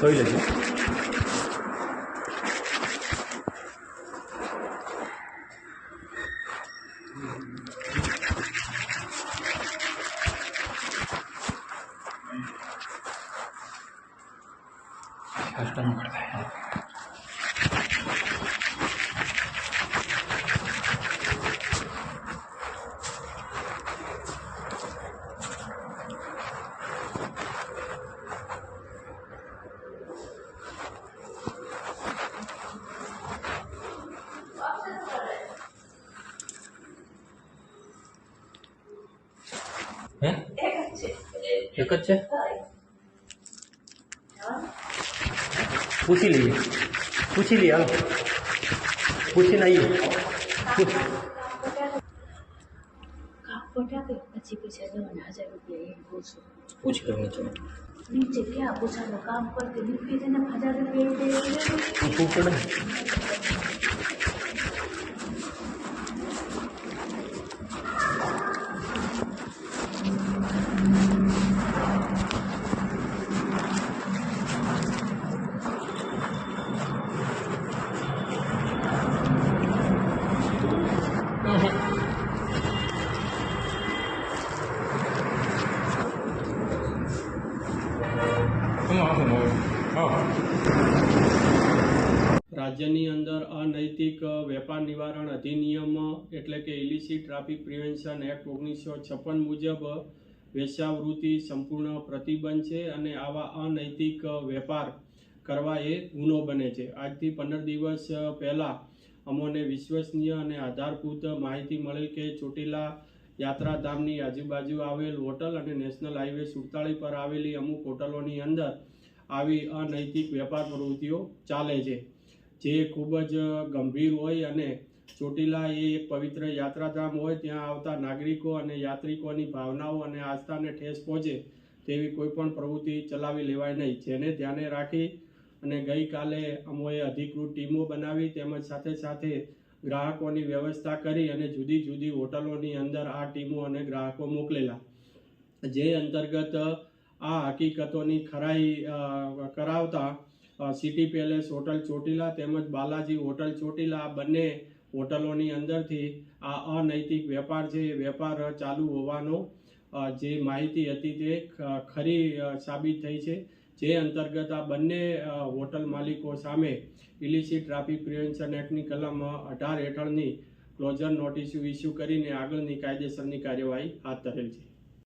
જોઈ લેજો. एक ज है पूछी लीजिए पूछी लिया पूछी नहीं पूछ करनी चाहिए नीचे क्या पूछा लो काम करके लिखी थे ना 1000 रुपये રાજ્યની અંદર અનૈતિક વેપાર નિવારણ અધિનિયમ એટલે કે ઇલિસિટ ટ્રાફિક પ્રિવેન્શન એક્ટ 1956 મુજબ વેશ્યાવૃત્તિ સંપૂર્ણ પ્રતિબંધ છે અને આવા અનૈતિક વેપાર કરવા એ ગુનો બને છે. આજથી 15 દિવસ પહેલાં અમોને વિશ્વસનીય અને આધારભૂત માહિતી મળેલ કે ચોટીલા યાત્રાધામની આજુબાજુ આવેલ હોટલ અને નેશનલ હાઈવે 47 પર આવેલી અમુક હોટલોની અંદર આવી અનૈતિક વેપાર પ્રવૃત્તિઓ ચાલે છે, જે ખૂબ જ ગંભીર હોય અને ચોટીલા એ એક પવિત્ર યાત્રાધામ હોય, ત્યાં આવતા નાગરિકો અને યાત્રિકોની ભાવનાઓ અને આસ્થાને ઠેસ પહોંચે તેવી કોઈ પણ પ્રવૃત્તિ ચલાવી લેવાય નહીં. જેને ધ્યાને રાખી અને ગઈકાલે અમોએ અધિકૃત ટીમો બનાવી તેમજ સાથે સાથે ગ્રાહકોની વ્યવસ્થા કરી અને જુદી જુદી હોટલોની અંદર આ ટીમો અને ગ્રાહકો મોકલેલા, જે અંતર્ગત આ હકીકતોની ખરાઈ કરાવતા સિટી પેલેસ હોટલ ચોટીલા તેમજ બાલાજી હોટલ ચોટીલા આ બંને હોટલોની અંદરથી આ અનૈતિક વેપાર છે એ વેપાર ચાલુ હોવાનો જે માહિતી હતી તે ખરી સાબિત થઈ છે. જે અંતર્ગત આ બંને હોટલ માલિકો સામે ઇલિસિટ ટ્રાફિક પ્રિવેન્શન એક્ટની કલમ 18 હેઠળની ક્લોઝર નોટિસ ઇસ્યુ કરીને આગળની કાયદેસરની કાર્યવાહી હાથ ધરેલ છે.